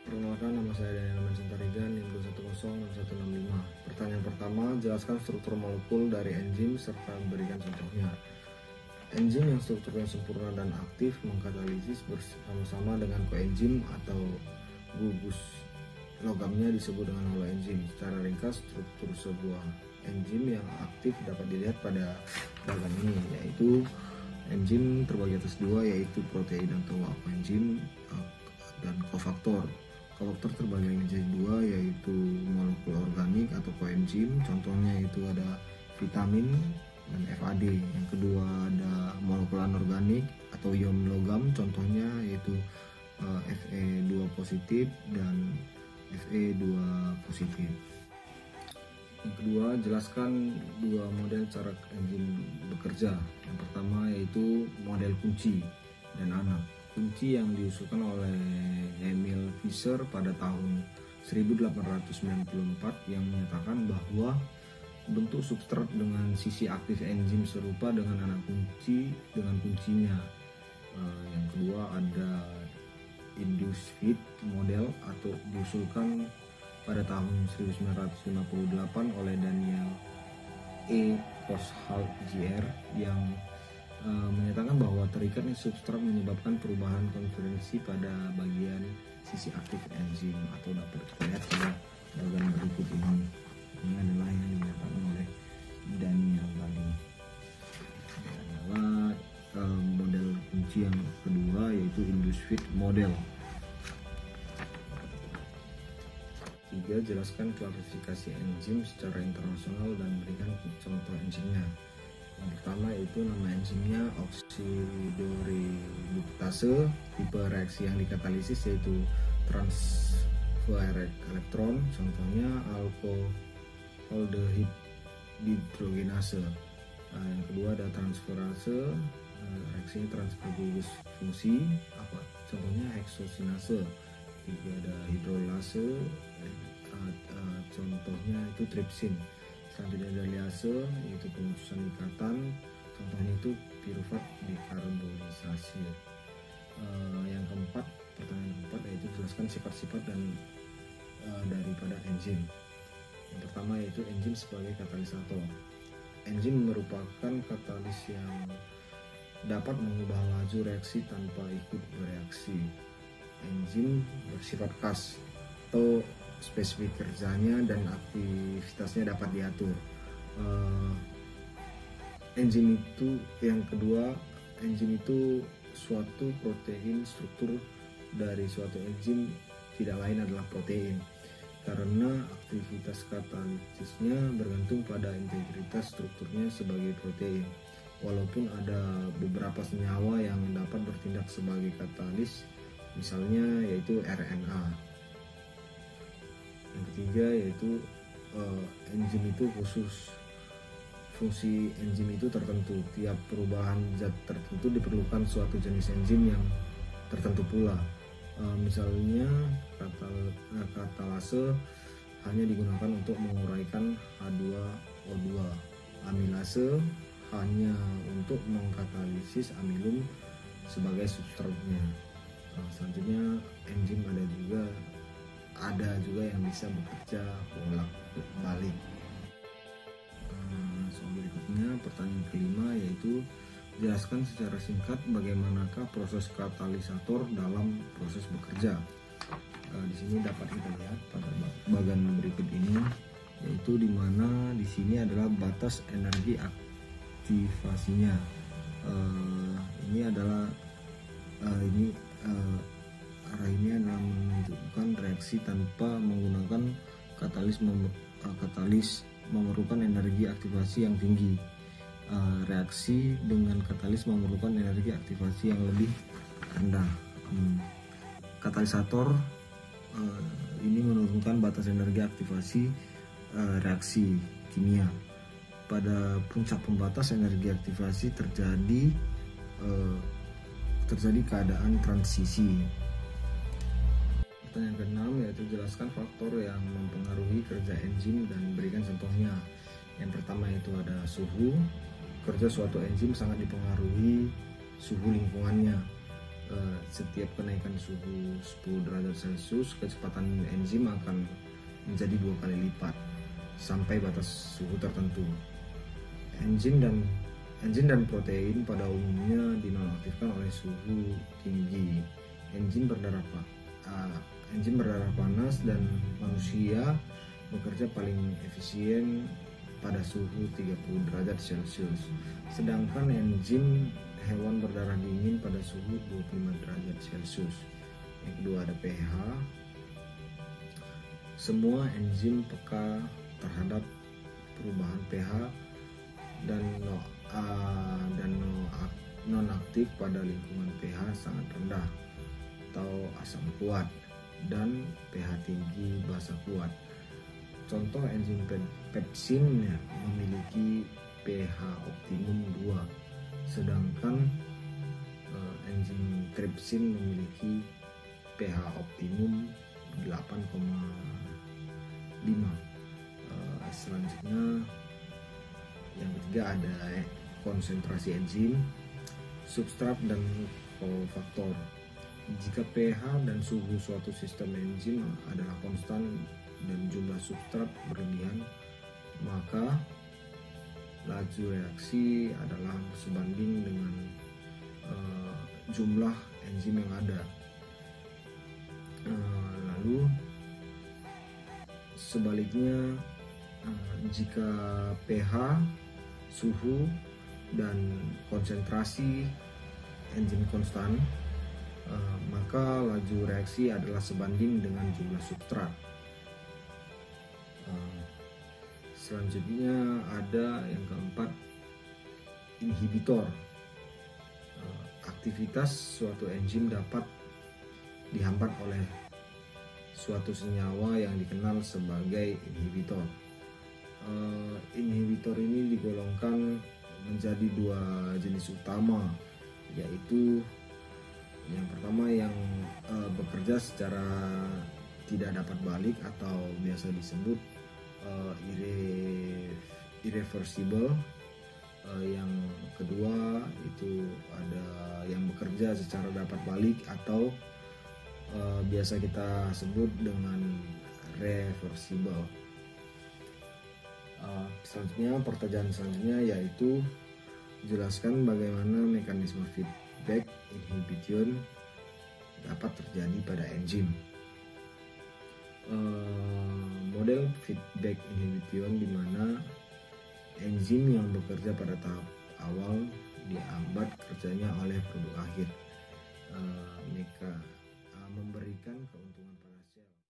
Perkenalkan, nama saya Daniel Mansentarigan, NIM 2106165. Pertanyaan pertama, jelaskan struktur molekul dari enzim serta berikan contohnya. Enzim yang strukturnya sempurna dan aktif mengkatalisis bersama-sama dengan koenzim atau gugus logamnya disebut dengan holoenzim. Secara ringkas, struktur sebuah enzim yang aktif dapat dilihat pada diagram ini, yaitu enzim terbagi atas dua, yaitu protein atau koenzim dan kofaktor. Kofaktor terbagi menjadi dua, yaitu molekul organik atau koenzim. Contohnya itu ada vitamin dan FAD. Yang kedua ada molekul anorganik atau ion logam. Contohnya yaitu Fe2 positif dan Fe2 positif. Yang kedua, jelaskan dua model cara enzim bekerja. Yang pertama yaitu model kunci dan anak. Kunci yang diusulkan oleh Emil Fischer pada tahun 1894 yang menyatakan bahwa bentuk substrat dengan sisi aktif enzim serupa dengan anak kunci dengan kuncinya. Yang kedua ada induced feed model atau diusulkan pada tahun 1958 oleh Daniel E. Koshalt Jr. yang menyatakan bahwa terikatnya substrat menyebabkan perubahan konferensi pada bagian sisi aktif enzim, atau dapat kita lihat pada bagian berikut ini. Ini adalah yang dinyatakan oleh Daniel tadi. Ini adalah model kunci yang kedua, yaitu induced feed model. Tiga, jelaskan klasifikasi enzim secara internasional dan berikan contoh enzimnya. Yang pertama yaitu nama enzimnya oksidoreduktase. Tipe reaksi yang dikatalisis yaitu transfer elektron, contohnya alkoholdehid dihidrogenase. Yang kedua ada transferase, reaksinya transfer gugus fungsi, contohnya heksosinase. Tiga ada hidrolase, contohnya itu tripsin. Selanjutnya ada liase, yaitu pemutusan ikatan, contohnya itu piruvat dekarbonisasi. Yang keempat, pertanyaan keempat yaitu jelaskan sifat-sifat dan daripada enzim. Yang pertama yaitu enzim sebagai katalisator. Enzim merupakan katalis yang dapat mengubah laju reaksi tanpa ikut bereaksi. Enzim bersifat khas atau spesifik kerjanya dan aktivitasnya dapat diatur. Enzim itu yang kedua, enzim itu suatu protein. Struktur dari suatu enzim tidak lain adalah protein, karena aktivitas katalisisnya bergantung pada integritas strukturnya sebagai protein. Walaupun ada beberapa senyawa yang dapat bertindak sebagai katalis, misalnya yaitu RNA. Yang ketiga yaitu enzim itu khusus. Fungsi enzim itu tertentu. Tiap perubahan zat tertentu diperlukan suatu jenis enzim yang tertentu pula. Misalnya katalase hanya digunakan untuk menguraikan H2O2. Amilase hanya untuk mengkatalisis amilum sebagai substratnya. Selanjutnya enzim ada juga yang bisa bekerja bolak-balik. Soal berikutnya, pertanyaan kelima yaitu jelaskan secara singkat bagaimanakah proses katalisator dalam proses bekerja. Di sini dapat kita lihat pada bagian berikut ini, yaitu di mana di sini adalah batas energi aktivasinya. Ini adalah arah ini adalah menunjukkan reaksi tanpa menggunakan katalis memerlukan energi aktivasi yang tinggi. Reaksi dengan katalis memerlukan energi aktivasi yang lebih rendah. Katalisator ini menurunkan batas energi aktivasi reaksi kimia. Pada puncak pembatas energi aktivasi terjadi keadaan transisi. Pertanyaan keenam yaitu jelaskan faktor yang mempengaruhi kerja enzim dan berikan contohnya. Yang pertama yaitu ada suhu. Kerja suatu enzim sangat dipengaruhi suhu lingkungannya. Setiap kenaikan suhu 10 derajat Celcius, kecepatan enzim akan menjadi 2 kali lipat sampai batas suhu tertentu. Enzim dan protein pada umumnya dinonaktifkan oleh suhu tinggi. Enzim berdarah panas dan manusia bekerja paling efisien pada suhu 30 derajat Celcius. Sedangkan enzim hewan berdarah dingin pada suhu 25 derajat Celcius. Yang kedua ada pH. Semua enzim peka terhadap perubahan pH dan nonaktif pada lingkungan pH sangat rendah atau asam kuat dan pH tinggi basa kuat. Contoh enzim pepsin memiliki pH optimum 2, sedangkan enzim tripsin memiliki pH optimum 8,5. Selanjutnya yang ketiga ada konsentrasi enzim, substrat dan kofaktor. Jika pH dan suhu suatu sistem enzim adalah konstan dan jumlah substrat berlebihan, maka laju reaksi adalah sebanding dengan jumlah enzim yang ada. Lalu sebaliknya, jika pH, suhu, dan konsentrasi enzim konstan, maka laju reaksi adalah sebanding dengan jumlah substrat. Selanjutnya ada yang keempat, inhibitor. Aktivitas suatu enzim dapat dihambat oleh suatu senyawa yang dikenal sebagai inhibitor. Inhibitor ini digolongkan menjadi dua jenis utama, yaitu yang pertama yang bekerja secara tidak dapat balik atau biasa disebut irreversible. Yang kedua itu ada yang bekerja secara dapat balik atau biasa kita sebut dengan reversible. Selanjutnya, pertanyaan selanjutnya yaitu jelaskan bagaimana mekanisme feedback inhibition dapat terjadi pada enzim. Model feedback inhibition di mana enzim yang bekerja pada tahap awal dihambat kerjanya oleh produk akhir.